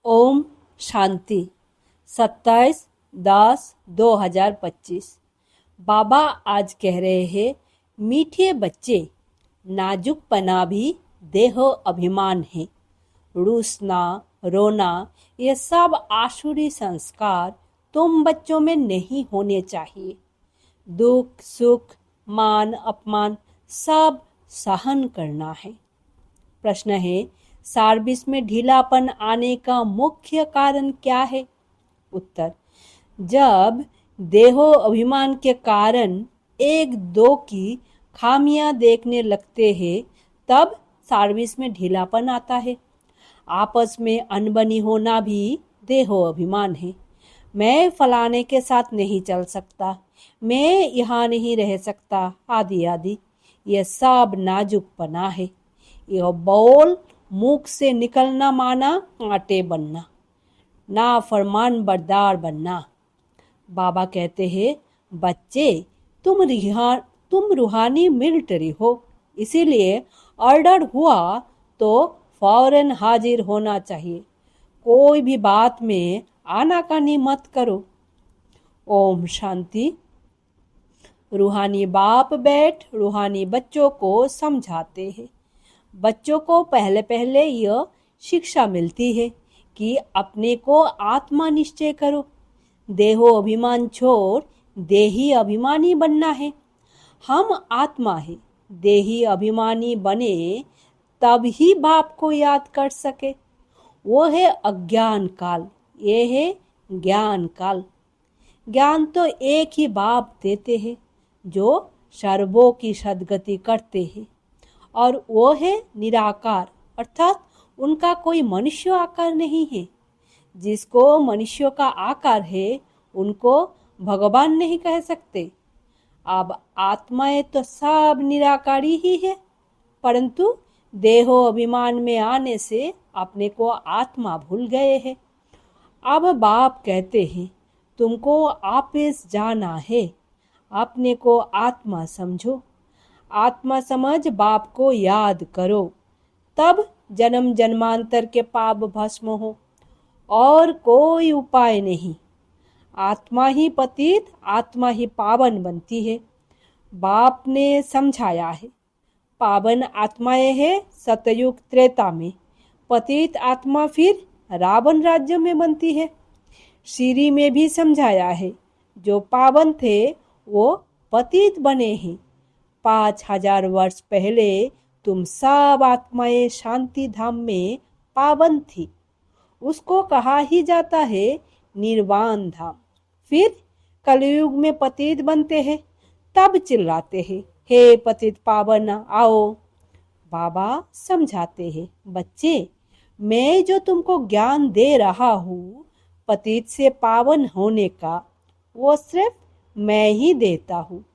ओम शांति। 27/10/2025। बाबा आज कह रहे हैं, मीठे बच्चे, नाजुकपना भी देह अभिमान है। रूसना, रोना, ये सब आसुरी संस्कार तुम बच्चों में नहीं होने चाहिए। दुख सुख, मान अपमान सब सहन करना है। प्रश्न है, सर्विस में ढीलापन आने का मुख्य कारण क्या है? उत्तर, जब देहो अभिमान के कारण एक दो की खामियां देखने लगते हैं तब सर्विस में ढीलापन आता है। आपस में अनबनी होना भी देहो अभिमान है। मैं फलाने के साथ नहीं चल सकता, मैं यहाँ नहीं रह सकता, आदि आदि। यह सब नाजुकपना है। यह बोल मुख से निकलना माना कांटे बनना, ना फरमान बरदार बनना। बाबा कहते हैं, बच्चे, तुम रूहानी मिलिट्री हो, इसीलिए ऑर्डर हुआ तो फौरन हाजिर होना चाहिए। कोई भी बात में आनाकानी मत करो। ओम शांति। रूहानी बाप बैठ रूहानी बच्चों को समझाते हैं। बच्चों को पहले पहले यह शिक्षा मिलती है कि अपने को आत्मा निश्चय करो। देहो अभिमान छोड़ देही अभिमानी बनना है। हम आत्मा है, देही अभिमानी बने तब ही बाप को याद कर सके। वो है अज्ञान काल, ये है ज्ञान काल। ज्ञान तो एक ही बाप देते हैं जो सर्वों की सद्गति करते हैं, और वो है निराकार, अर्थात उनका कोई मनुष्य आकार नहीं है। जिसको मनुष्य का आकार है उनको भगवान नहीं कह सकते। अब आत्माएं तो सब निराकारी ही है, परंतु देहो अभिमान में आने से अपने को आत्मा भूल गए हैं। अब बाप कहते हैं, तुमको वापस जाना है, अपने को आत्मा समझो। आत्मा समझ बाप को याद करो, तब जन्म जन्मांतर के पाप भस्म हो। और कोई उपाय नहीं। आत्मा ही पतित, आत्मा ही पावन बनती है। बाप ने समझाया है, पावन आत्माएं है सतयुग त्रेता में, पतित आत्मा फिर रावण राज्य में बनती है। श्री में भी समझाया है, जो पावन थे वो पतित बने हैं। 5000 वर्ष पहले तुम सब आत्माएं शांति धाम में पावन थी, उसको कहा ही जाता है निर्वाण धाम। फिर कलयुग में पतित बनते हैं, तब चिल्लाते हैं, हे पतित पावन आओ। बाबा समझाते हैं, बच्चे, मैं जो तुमको ज्ञान दे रहा हूँ पतित से पावन होने का, वो सिर्फ मैं ही देता हूँ,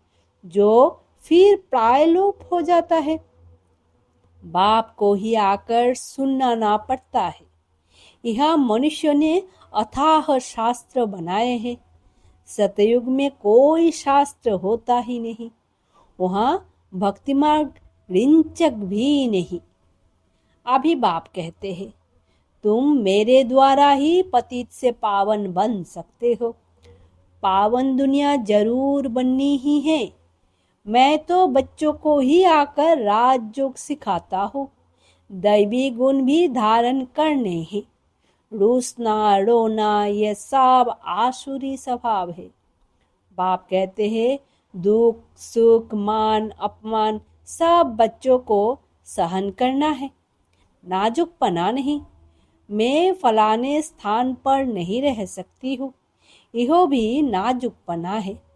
जो फिर प्रायलोप हो जाता है। बाप को ही आकर सुनना ना पड़ता है। यह मनुष्य ने अथाह शास्त्र बनाए हैं। सतयुग में कोई शास्त्र होता ही नहीं, वहाँ भक्ति मार्ग रिंचक भी नहीं। अभी बाप कहते हैं, तुम मेरे द्वारा ही पतित से पावन बन सकते हो। पावन दुनिया जरूर बननी ही है। मैं तो बच्चों को ही आकर राजयोग सिखाता हूँ। दैवी गुण भी धारण करने हैं। रूसना, रोना, ये सब आसुरी स्वभाव है। बाप कहते हैं, दुख सुख, मान अपमान सब बच्चों को सहन करना है, नाजुकपना नहीं। मैं फलाने स्थान पर नहीं रह सकती हूँ, यह भी नाजुकपना है।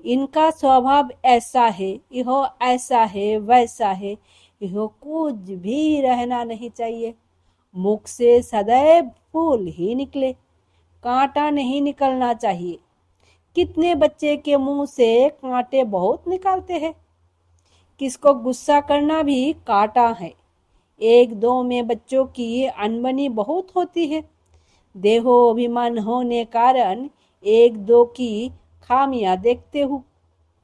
इनका स्वभाव ऐसा है, यह ऐसा है, वैसा है, यह कुछ भी रहना नहीं चाहिए। मुख से सदैव फूल ही निकले, कांटा नहीं निकलना चाहिए। कितने बच्चे के मुंह से कांटे बहुत निकालते हैं। किसको गुस्सा करना भी कांटा है। एक दो में बच्चों की अनबनी बहुत होती है। देहो अभिमान होने कारण एक दो की खामियां देखते हो,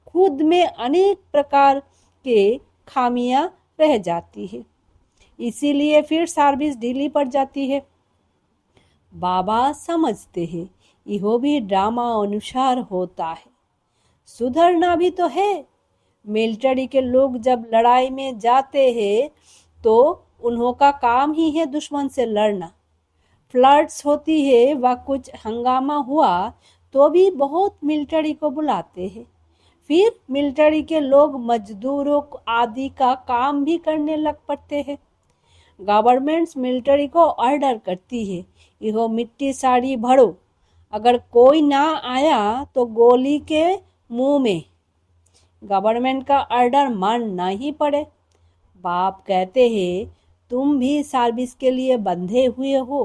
खुद में अनेक प्रकार के खामियां रह जाती है, इसीलिए फिर सर्विस ढीली पड़ जाती है। बाबा समझते हैं यह भी ड्रामा अनुसार होता है, सुधरना भी तो है। मिलिट्री के लोग जब लड़ाई में जाते हैं तो उन्हों का काम ही है दुश्मन से लड़ना। फ्लड्स होती है व कुछ हंगामा हुआ तो भी बहुत मिलिट्री को बुलाते हैं। फिर मिलिट्री के लोग मजदूरों आदि का काम भी करने लग पड़ते हैं। गवर्नमेंट मिलिट्री को ऑर्डर करती है, यह मिट्टी साड़ी भरो, अगर कोई ना आया तो गोली के मुंह में। गवर्नमेंट का ऑर्डर मानना ही पड़े। बाप कहते हैं तुम भी सर्विस के लिए बंधे हुए हो।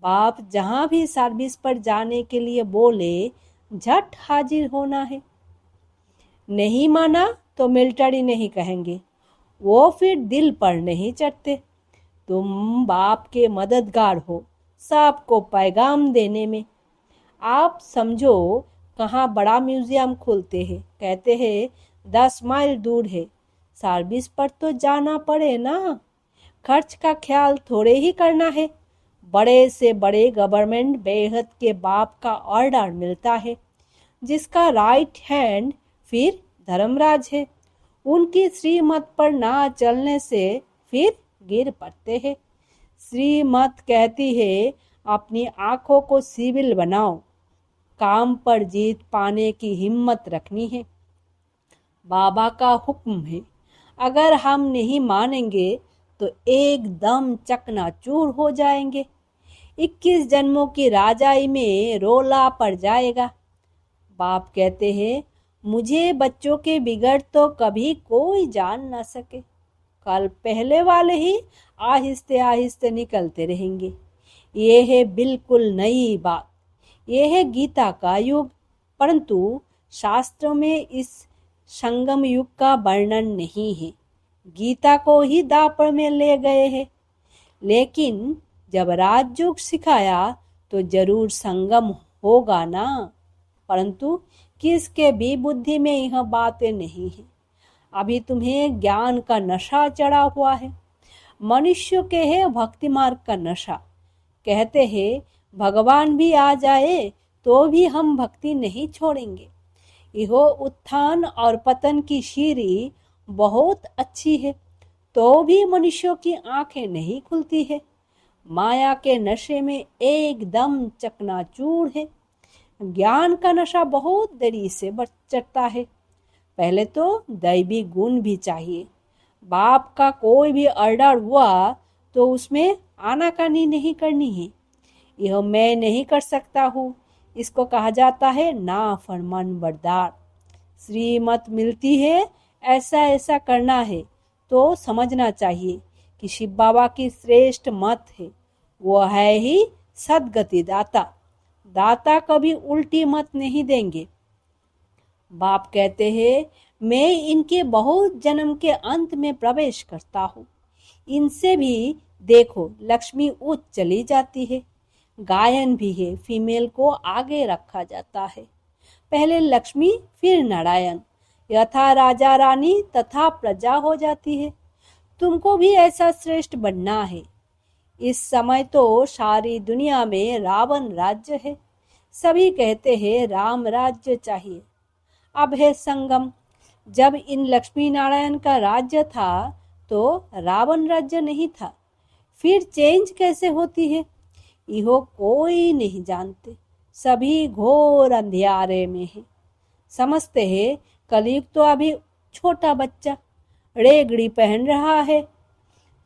बाप जहां भी सर्विस पर जाने के लिए बोले झट हाजिर होना है। नहीं माना तो मिलिट्री नहीं कहेंगे, वो फिर दिल पर नहीं चढ़ते। तुम बाप के मददगार हो सबको पैगाम देने में। आप समझो कहाँ बड़ा म्यूजियम खोलते हैं, कहते हैं 10 माइल दूर है, सर्विस पर तो जाना पड़े ना। खर्च का ख्याल थोड़े ही करना है। बड़े से बड़े गवर्नमेंट बेहद के बाप का ऑर्डर मिलता है, जिसका राइट हैंड फिर धर्मराज है। उनकी श्रीमत पर ना चलने से फिर गिर पड़ते हैं। श्रीमत कहती है अपनी आंखों को सिविल बनाओ, काम पर जीत पाने की हिम्मत रखनी है। बाबा का हुक्म है, अगर हम नहीं मानेंगे तो एकदम चकनाचूर हो जाएंगे। 21 जन्मों की राजाई में रोला पड़ जाएगा। बाप कहते हैं मुझे बच्चों के बिगड़ तो कभी कोई जान न सके। कल पहले वाले ही आहिस्ते आहिस्ते निकलते रहेंगे। ये है बिल्कुल नई बात। ये है गीता का युग, परंतु शास्त्रों में इस संगम युग का वर्णन नहीं है। गीता को ही दापड़ में ले गए हैं। लेकिन जब राजयोग सिखाया तो जरूर संगम होगा ना, परंतु किसके भी बुद्धि में यह बातें नहीं है। अभी तुम्हें ज्ञान का नशा चढ़ा हुआ है। मनुष्य के है भक्ति मार्ग का नशा। कहते हैं भगवान भी आ जाए तो भी हम भक्ति नहीं छोड़ेंगे। यह उत्थान और पतन की सीढ़ी बहुत अच्छी है, तो भी मनुष्यों की आंखें नहीं खुलती है। माया के नशे में एकदम चकनाचूर है। ज्ञान का नशा बहुत देरी से चढ़ता है। पहले तो दैवी गुण भी चाहिए। बाप का कोई भी ऑर्डर हुआ तो उसमें आनाकानी नहीं करनी है। यह मैं नहीं कर सकता हूँ, इसको कहा जाता है ना फरमान बरदार। श्रीमत मिलती है ऐसा ऐसा करना है तो समझना चाहिए कि शिव बाबा की श्रेष्ठ मत है। वो है ही सदगति दाता। दाता कभी उल्टी मत नहीं देंगे। बाप कहते हैं मैं इनके बहुत जन्म के अंत में प्रवेश करता हूँ। इनसे भी देखो लक्ष्मी उच्च चली जाती है। गायन भी है, फीमेल को आगे रखा जाता है। पहले लक्ष्मी फिर नारायण, यथा राजा रानी तथा प्रजा हो जाती है। तुमको भी ऐसा श्रेष्ठ बनना है। इस समय तो सारी दुनिया में रावण राज्य है। सभी कहते हैं राम राज्य चाहिए। अब है संगम। जब इन लक्ष्मी नारायण का राज्य था तो रावण राज्य नहीं था। फिर चेंज कैसे होती है यह कोई नहीं जानते। सभी घोर अंधियारे में है। समझते हैं कलयुग तो अभी छोटा बच्चा रेगड़ी पहन रहा है,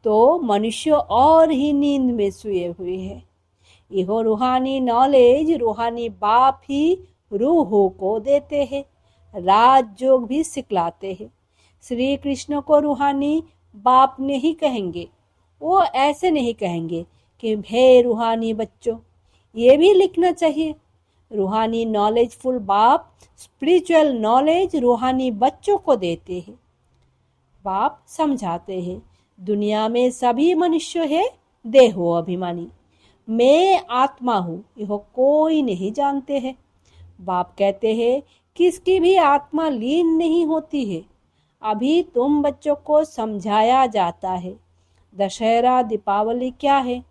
तो मनुष्य और ही नींद में सोए हुए है। यह रूहानी नॉलेज रूहानी बाप ही रूहों को देते हैं। राजयोग भी सिखलाते हैं। श्री कृष्ण को रूहानी बाप नहीं कहेंगे। वो ऐसे नहीं कहेंगे कि हे रूहानी बच्चों। ये भी लिखना चाहिए रूहानी नॉलेजफुल बाप स्पिरिचुअल नॉलेज रूहानी बच्चों को देते हैं। बाप समझाते हैं दुनिया में सभी मनुष्य है देहो अभिमानी। मैं आत्मा हूँ यह कोई नहीं जानते हैं। बाप कहते हैं किसकी भी आत्मा लीन नहीं होती है। अभी तुम बच्चों को समझाया जाता है दशहरा दीपावली क्या है।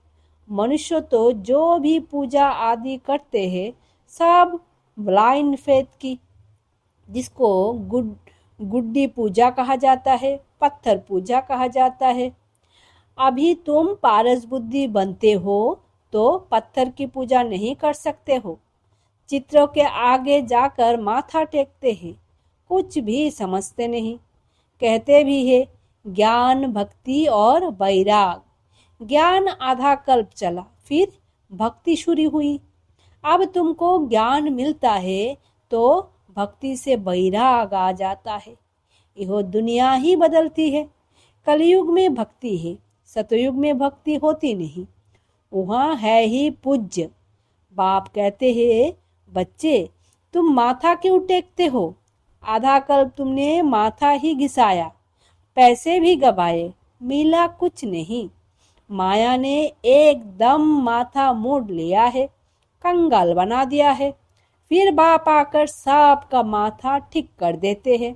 मनुष्य तो जो भी पूजा आदि करते हैं सब ब्लाइंड फेथ की, जिसको गुड्डी पूजा कहा जाता है, पत्थर पूजा कहा जाता है। अभी तुम पारस बुद्धि बनते हो तो पत्थर की पूजा नहीं कर सकते हो, चित्रों के आगे जाकर माथा टेकते हैं, कुछ भी समझते नहीं। कहते भी है ज्ञान भक्ति और वैराग। ज्ञान आधा कल्प चला, फिर भक्ति शुरू हुई। अब तुमको ज्ञान मिलता है तो भक्ति से वैराग आ जाता है। यह दुनिया ही बदलती है। कलयुग में भक्ति है, सतयुग में भक्ति होती नहीं, वहाँ है ही पूज्य। बाप कहते हैं बच्चे तुम माथा क्यों टेकते हो? आधा कल्प तुमने माथा ही घिसाया, पैसे भी गवाए, मिला कुछ नहीं। माया ने एकदम माथा मोड़ लिया है, कंगाल बना दिया है। फिर बाप आकर सबका माथा ठीक कर देते हैं।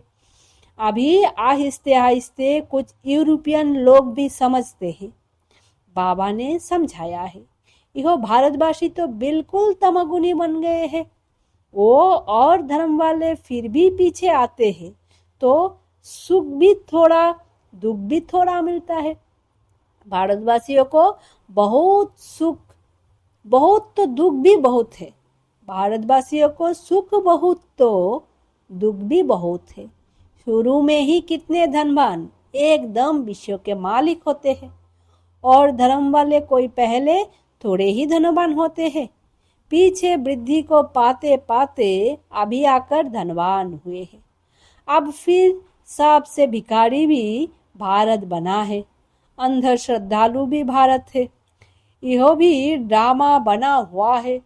अभी आहिस्ते आहिस्ते कुछ यूरोपियन लोग भी समझते हैं। बाबा ने समझाया है, यह भारतवासी तो बिल्कुल तमगुनी बन गए हैं। वो और धर्म वाले फिर भी पीछे आते हैं तो सुख भी थोड़ा दुख भी थोड़ा मिलता है। भारतवासियों को बहुत सुख बहुत तो दुख भी बहुत है। भारतवासियों को सुख बहुत तो दुख भी बहुत है। शुरू में ही कितने धनवान एकदम विश्व के मालिक होते हैं और धर्म वाले कोई पहले थोड़े ही धनवान होते हैं। पीछे वृद्धि को पाते पाते अभी आकर धनवान हुए हैं। अब फिर सबसे भिखारी भी भारत बना है, अंध श्रद्धालु भी भारत है। यह भी ड्रामा बना हुआ है।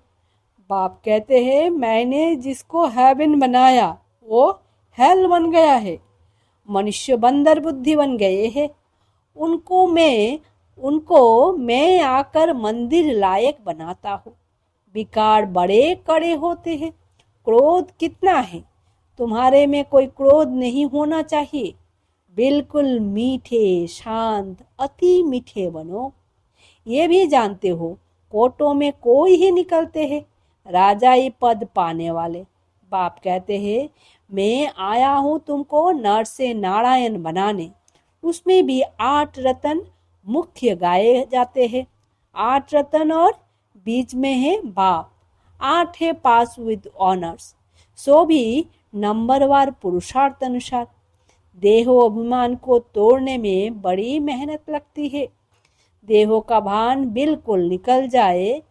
बाप कहते हैं मैंने जिसको हेवन बनाया वो हेल बन गया है। मनुष्य बंदर बुद्धि बन गए हैं। उनको मैं आकर मंदिर लायक बनाता हूँ। विकार बड़े कड़े होते हैं। क्रोध कितना है? तुम्हारे में कोई क्रोध नहीं होना चाहिए। बिल्कुल मीठे शांत अति मीठे बनो। ये भी जानते हो कोटों में कोई ही निकलते हैं राजाई पद पाने वाले। बाप कहते हैं मैं आया हूँ तुमको नर से नारायण बनाने। उसमें भी 8 रत्न मुख्य गाए जाते हैं। 8 रत्न और बीच में है बाप। 8 है पास विद ऑनर्स। सो भी नंबरवार पुरुषार्थ अनुसार। देहो अभिमान को तोड़ने में बड़ी मेहनत लगती है। देहो का भान बिल्कुल निकल जाए।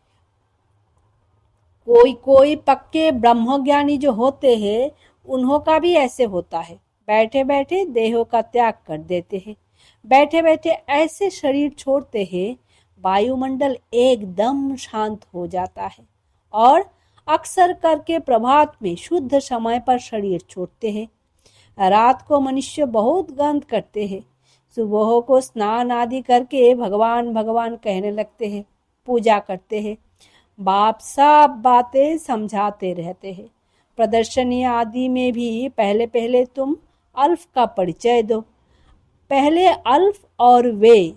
कोई पक्के ब्रह्मज्ञानी जो होते हैं उन्हों का भी ऐसे होता है। बैठे बैठे देहो का त्याग कर देते हैं। बैठे बैठे ऐसे शरीर छोड़ते हैं वायुमंडल एकदम शांत हो जाता है। और अक्सर करके प्रभात में शुद्ध समय पर शरीर छोड़ते हैं। रात को मनुष्य बहुत गंध करते हैं। सुबह को स्नान आदि करके भगवान भगवान कहने लगते हैं, पूजा करते हैं। बाप सब बातें समझाते रहते हैं। प्रदर्शनी आदि में भी पहले पहले तुम अल्फ का परिचय दो। पहले अल्फ और वे।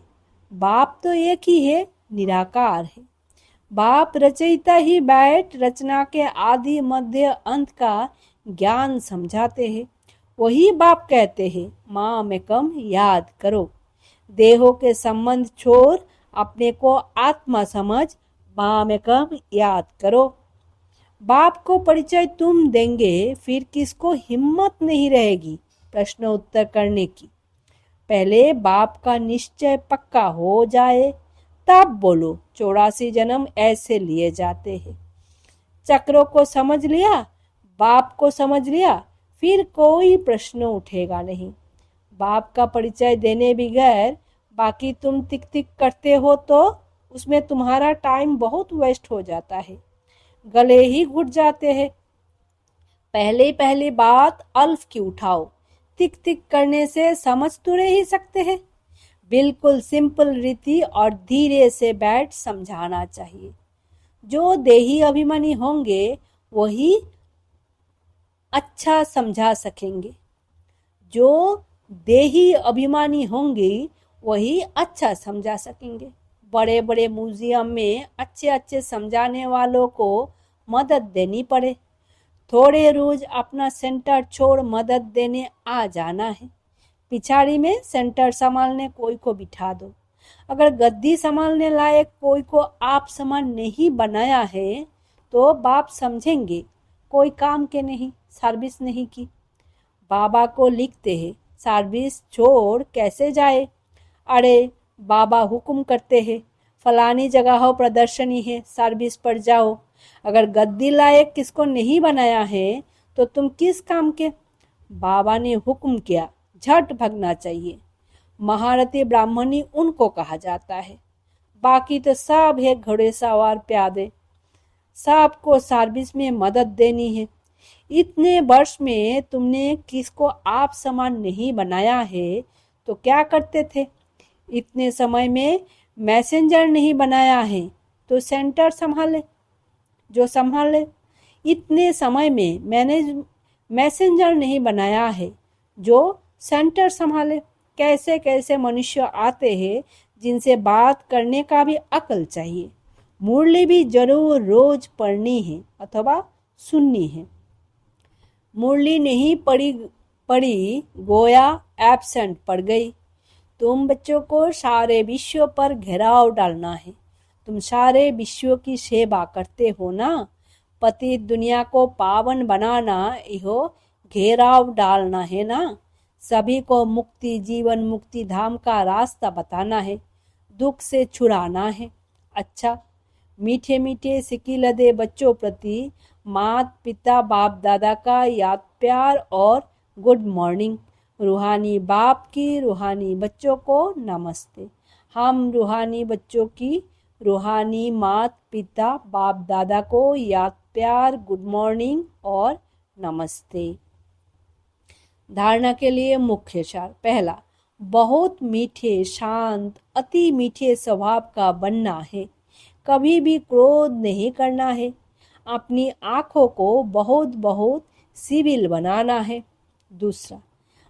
बाप तो एक ही है, निराकार है। बाप रचयिता ही बैठ रचना के आदि मध्य अंत का ज्ञान समझाते हैं। वही बाप कहते हैं माँ में कम याद करो। देहों के संबंध छोड़ अपने को आत्मा समझ माँ में कम याद करो। बाप को परिचय तुम देंगे फिर किसको हिम्मत नहीं रहेगी प्रश्न उत्तर करने की। पहले बाप का निश्चय पक्का हो जाए तब बोलो। 84 जन्म ऐसे लिए जाते हैं। चक्रों को समझ लिया, बाप को समझ लिया, फिर कोई प्रश्न उठेगा नहीं। बाप का परिचय देने बगैर बाकी तुम टिक टिक करते हो तो उसमें तुम्हारा टाइम बहुत वेस्ट हो जाता है, गले ही घुट जाते हैं। पहली बात अल्फ की उठाओ। टिक टिक करने से समझ तो रह ही सकते हैं। बिल्कुल सिंपल रीति और धीरे से बैठ समझाना चाहिए। जो देही अभिमानी होंगे वही अच्छा समझा सकेंगे। जो देही अभिमानी होंगे वही अच्छा समझा सकेंगे। बड़े बड़े म्यूजियम में अच्छे अच्छे समझाने वालों को मदद देनी पड़े। थोड़े रोज अपना सेंटर छोड़ मदद देने आ जाना है। पिछाड़ी में सेंटर संभालने कोई को बिठा दो। अगर गद्दी संभालने लायक कोई को आप समान नहीं बनाया है तो बाप समझेंगे कोई काम के नहीं, सर्विस नहीं की। बाबा को लिखते हैं, सर्विस छोड़ कैसे जाए? अरे बाबा हुक्म करते हैं, फलानी जगह हो प्रदर्शनी है, सर्विस पर जाओ। अगर गद्दी लायक किसको नहीं बनाया है तो तुम किस काम के? बाबा ने हुक्म किया, झट भगना चाहिए। महारथी ब्राह्मणी उनको कहा जाता है। बाकी तो सब है घोड़े सवार प्यादे, सबको सर्विस में मदद देनी है। इतने वर्ष में तुमने किसको आप समान नहीं बनाया है तो क्या करते थे? इतने समय में मैसेंजर नहीं बनाया है तो सेंटर संभाले, जो संभाले। इतने समय में मैसेंजर नहीं बनाया है जो सेंटर संभाले। कैसे कैसे मनुष्य आते हैं जिनसे बात करने का भी अकल चाहिए। मुरली भी जरूर रोज पढ़नी है अथवा सुननी है। मुरली नहीं पढ़ी गोया एब्सेंट पड़ गई। तुम बच्चों को सारे विश्व पर घेराव डालना है। तुम सारे विश्व की सेवा करते हो ना। पतित दुनिया को पावन बनाना यहो घेराव डालना है ना। सभी को मुक्ति, जीवन मुक्ति धाम का रास्ता बताना है, दुख से छुड़ाना है। अच्छा, मीठे मीठे सिक्की लदे बच्चों प्रति माता पिता बाप दादा का याद प्यार और गुड मॉर्निंग। रूहानी बाप की रूहानी बच्चों को नमस्ते। हम रूहानी बच्चों की रूहानी माता पिता बाप दादा को याद प्यार, गुड मॉर्निंग और नमस्ते। धारणा के लिए मुख्य सार। पहला, बहुत मीठे, शांत, अति मीठे स्वभाव का बनना है। कभी भी क्रोध नहीं करना है। अपनी आँखों को बहुत बहुत सिविल बनाना है। दूसरा,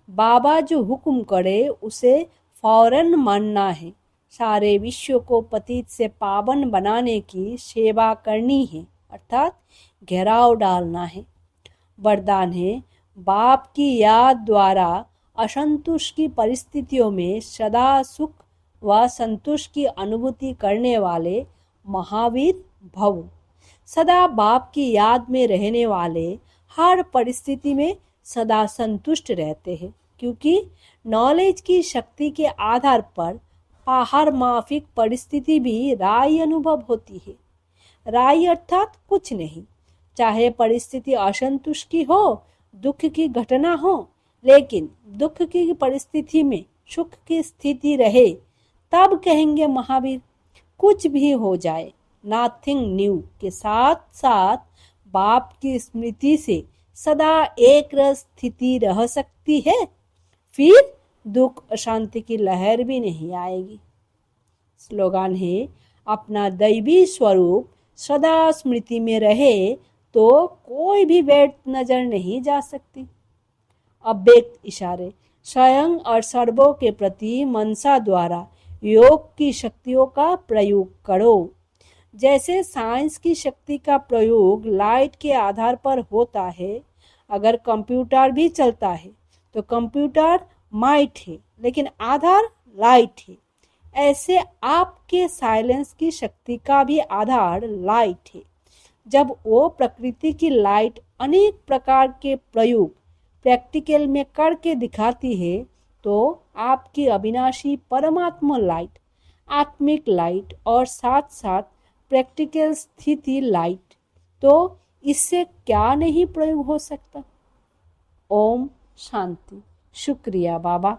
बाबा जो हुक्म करे उसे फौरन मानना है। सारे विश्व को पतित से पावन बनाने की सेवा करनी है, अर्थात घेराव डालना है। वरदान है, बाप की याद द्वारा असंतुष्ट की परिस्थितियों में सदा सुख व संतुष्ट की अनुभूति करने वाले महावीर भव। सदा बाप की याद में रहने वाले हर परिस्थिति में सदा संतुष्ट रहते हैं, क्योंकि नॉलेज की शक्ति के आधार पर हर माफिक परिस्थिति भी राय अनुभव होती है। राय अर्थात कुछ नहीं, चाहे परिस्थिति असंतुष्ट की हो, दुख की घटना हो, लेकिन दुख की परिस्थिति में सुख की स्थिति रहे, तब कहेंगे महावीर। कुछ भी हो जाए, नथिंग न्यू के साथ साथ बाप की स्मृति से सदा एक रस स्थिति रह सकती है, फिर दुख अशांति की लहर भी नहीं आएगी। स्लोगन है, अपना दैवी स्वरूप सदा स्मृति में रहे तो कोई भी भेंट नजर नहीं जा सकती। अव्यक्त इशारे। स्वयं और सर्वों के प्रति मनसा द्वारा योग की शक्तियों का प्रयोग करो। जैसे साइंस की शक्ति का प्रयोग लाइट के आधार पर होता है। अगर कंप्यूटर भी चलता है तो कंप्यूटर माइट है, लेकिन आधार लाइट है। ऐसे आपके साइलेंस की शक्ति का भी आधार लाइट है। जब वो प्रकृति की लाइट अनेक प्रकार के प्रयोग प्रैक्टिकल में करके दिखाती है तो आपकी अविनाशी परमात्मा लाइट, आत्मिक लाइट और साथ साथ प्रैक्टिकल स्थिति लाइट, तो इससे क्या नहीं प्रयोग हो सकता। ओम शांति। शुक्रिया बाबा।